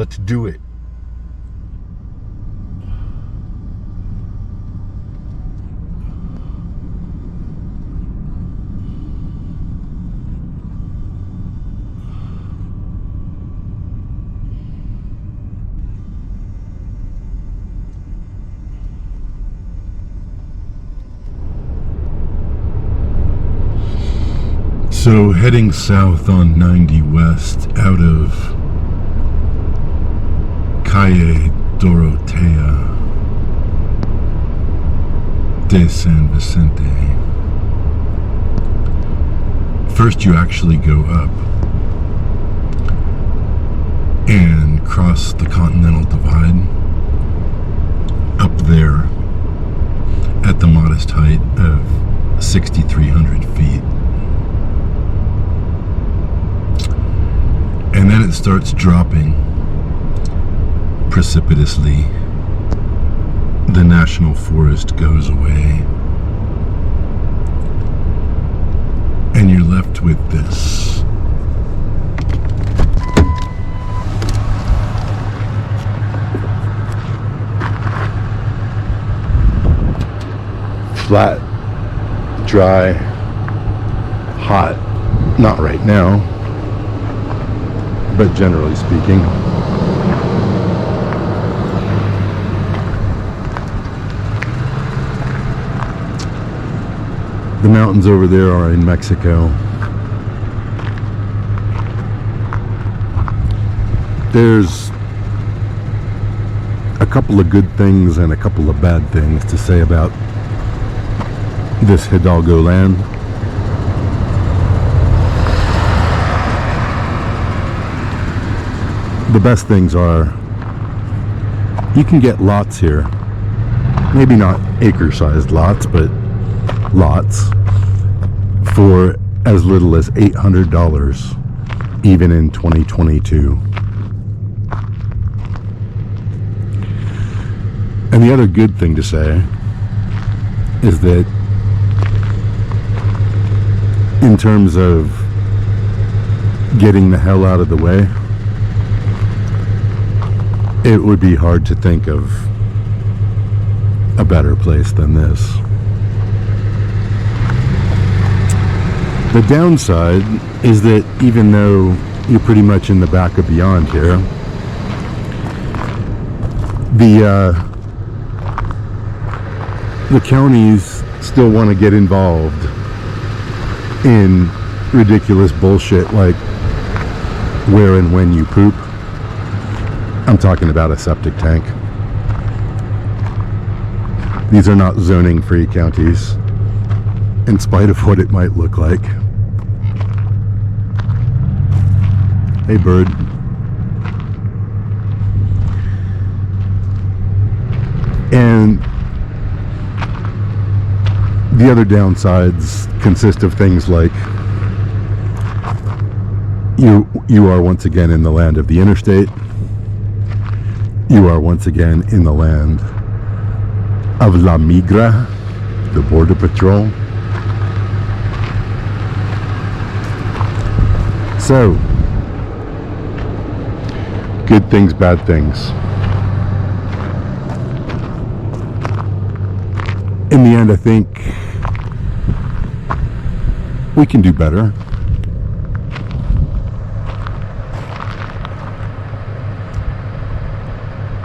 Let's do it. So heading south on 90 West out of Calle Dorotea de San Vicente. First you actually go up and cross the Continental Divide up there at the modest height of 6,300 feet. And then it starts dropping precipitously. The national forest goes away. And you're left with this. Flat, dry, hot. Not right now, but generally speaking. The mountains over there are in Mexico. There's a couple of good things and a couple of bad things to say about this Hidalgo land. The best things are you can get lots here. Maybe not acre-sized lots, but lots for as little as $800, even in 2022. And the other good thing to say is that in terms of getting the hell out of the way, it would be hard to think of a better place than this. The downside is that even though you're pretty much in the back of beyond here, the counties still want to get involved in ridiculous bullshit like where and when you poop. I'm talking about a septic tank. These are not zoning-free counties, in spite of what it might look like. Hey, bird. And the other downsides consist of things like you are once again in the land of the interstate. You are once again in the land of La Migra, the Border Patrol. So, good things, bad things. In the end, I think we can do better.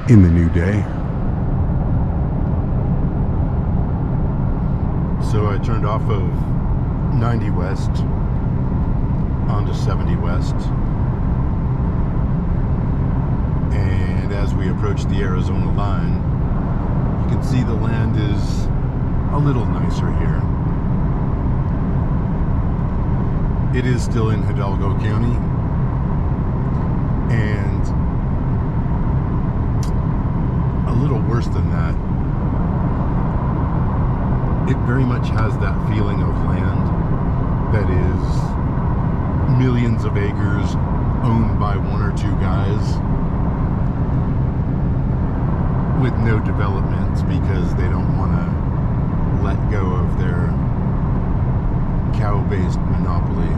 In the new day. So I turned off of 90 West onto 70 West, and as we approach the Arizona line, you can see the land is a little nicer here. It is still in Hidalgo County, and a little worse than that, it very much has that feeling of land that is millions of acres owned by one or two guys with no development because they don't want to let go of their cow-based monopoly,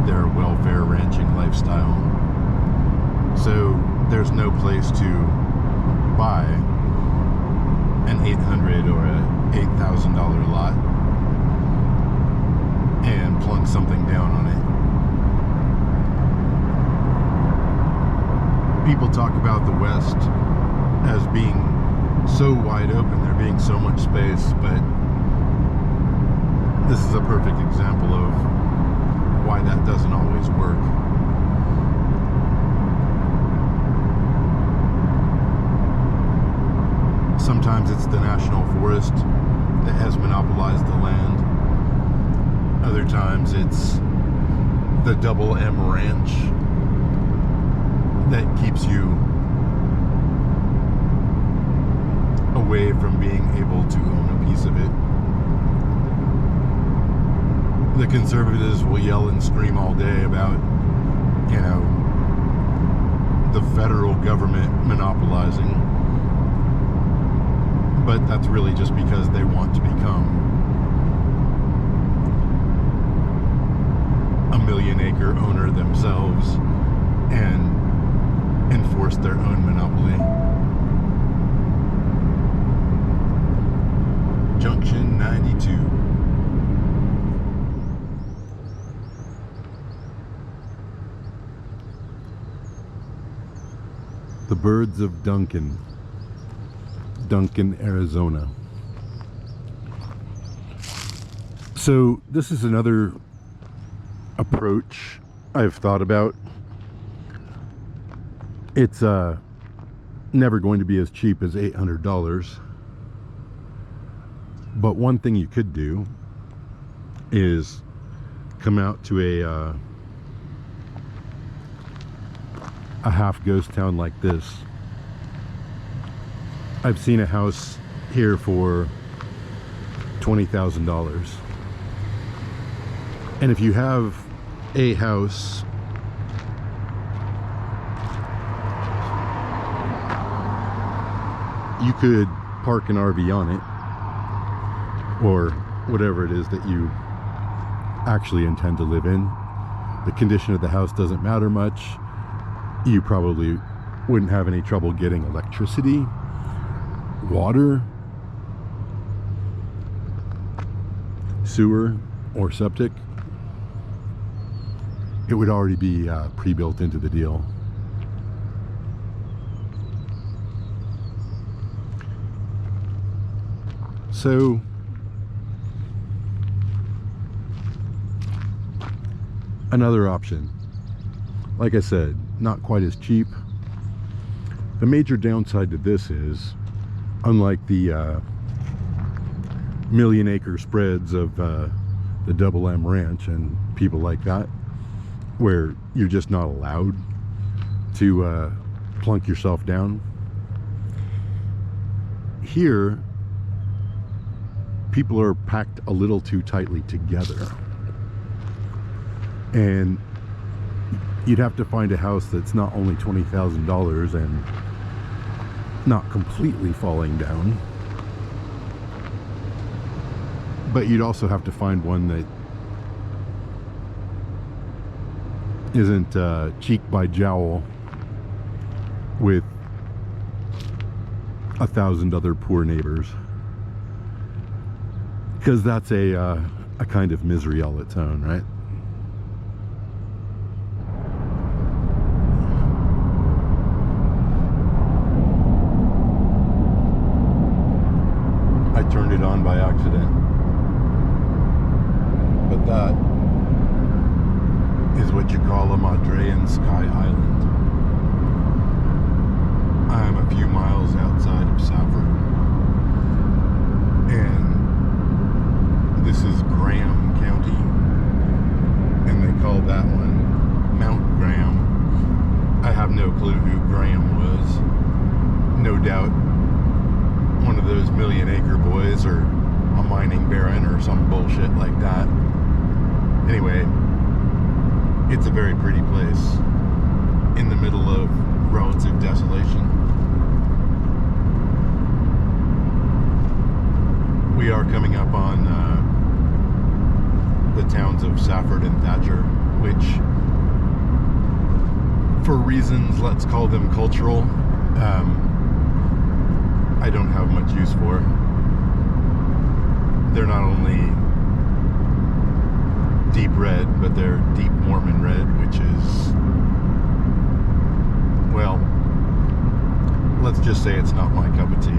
their welfare ranching lifestyle. So there's no place to buy an $800 or a $8,000 lot and plunk something down on it. People talk about the West as being so wide open, there being so much space, but this is a perfect example of why that doesn't always work. Sometimes it's the national forest that has monopolized the land. Other times it's the Double M Ranch that keeps you away from being able to own a piece of it. The conservatives will yell and scream all day about, you know, the federal government monopolizing. But that's really just because they want to become a million-acre owner themselves and enforce their own monopoly. Junction 92. The Birds of Duncan, Arizona. So this is another approach I've thought about. It's never going to be as cheap as $800. But one thing you could do is come out to a half ghost town like this. I've seen a house here for $20,000. And if you have a house you could park an RV on it, or whatever it is that you actually intend to live in. The condition of the house doesn't matter much. You probably wouldn't have any trouble getting electricity, water, sewer, or septic. It would already be pre-built into the deal. So another option, like I said, not quite as cheap. The major downside to this is, unlike the million-acre spreads of the Double M Ranch and people like that, where you're just not allowed to plunk yourself down, here people are packed a little too tightly together, and you'd have to find a house that's not only $20,000 and not completely falling down, but you'd also have to find one that isn't cheek by jowl with 1,000 other poor neighbors, because that's a kind of misery all its own, right? I turned it on by accident, but that is what you call a Madrean Sky Island. I'm a few miles outside of Safford, and this is Graham County, and they call that one Mount Graham. I have no clue who Graham was. No doubt one of those million-acre boys, or a mining baron, or some bullshit like that. Anyway, it's a very pretty place in the middle of relative desolation. We are coming up on the towns of Safford and Thatcher, which for reasons, let's call them cultural, I don't have much use for. They're not only deep red, but they're deep Mormon red, which is, well, let's just say it's not my cup of tea.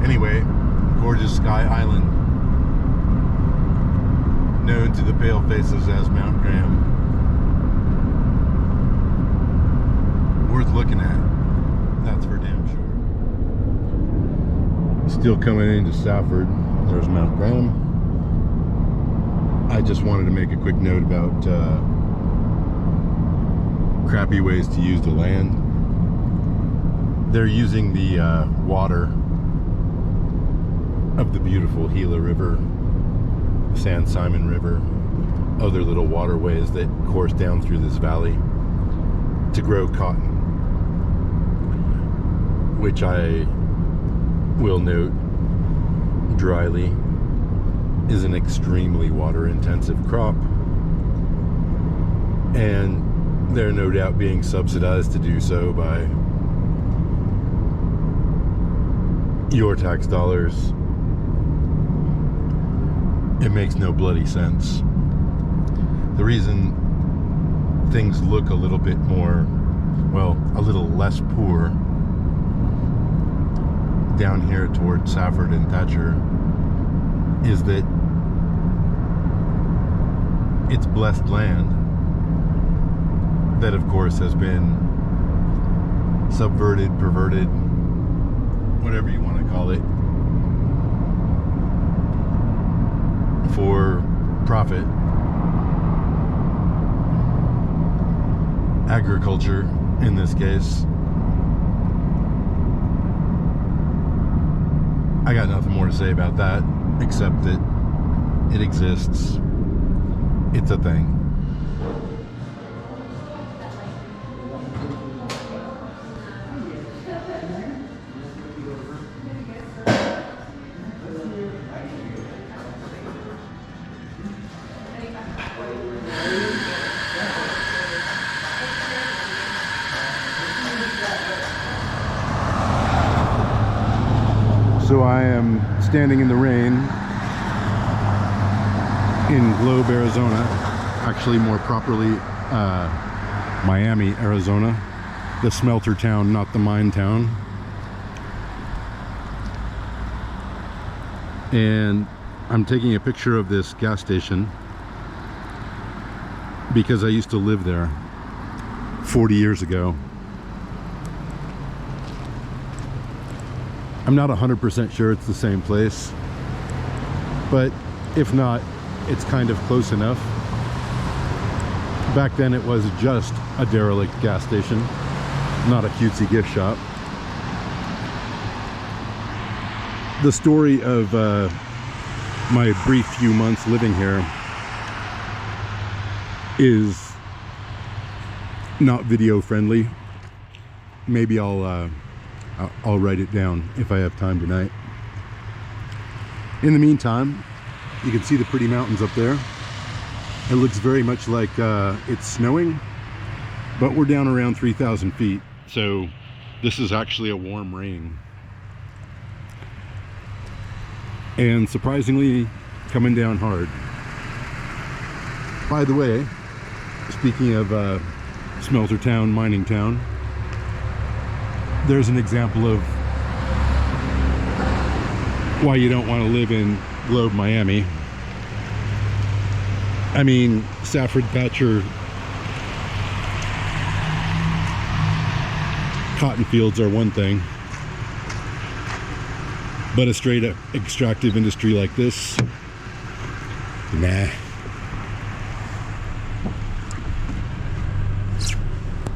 Anyway, gorgeous Sky Island, known to the pale faces as Mount Graham. Worth looking at, that's for damn sure. Still coming into Stafford, there's Mount Graham. I just wanted to make a quick note about crappy ways to use the land. They're using the water of the beautiful Gila River, San Simon River, other little waterways that course down through this valley to grow cotton, which I will note dryly is an extremely water intensive crop, and they're no doubt being subsidized to do so by your tax dollars. It makes no bloody sense. The reason things look a little bit more, well, a little less poor down here towards Safford and Thatcher is that it's blessed land that of course has been subverted, perverted, whatever you want to call it, for profit. Agriculture in this case. I got nothing more to say about that except that it exists. It's a thing. So I am standing in the rain in Globe, Arizona, actually more properly Miami, Arizona, the smelter town, not the mine town. And I'm taking a picture of this gas station because I used to live there 40 years ago. I'm not 100% sure it's the same place, but if not, it's kind of close enough. Back then it was just a derelict gas station, not a cutesy gift shop. The story of my brief few months living here is not video friendly. Maybe I'll write it down if I have time tonight. In the meantime, you can see the pretty mountains up there. It looks very much like it's snowing, but we're down around 3,000 feet, so this is actually a warm rain. And surprisingly, coming down hard. By the way, speaking of smelter town, mining town, there's an example of why you don't want to live in Globe, Miami. I mean, Safford, Thatcher, cotton fields are one thing, but a straight up extractive industry like this, nah.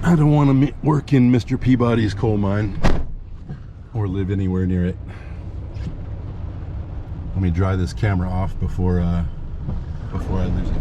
I don't want to work in Mr. Peabody's coal mine or live anywhere near it. Let me dry this camera off before I lose it.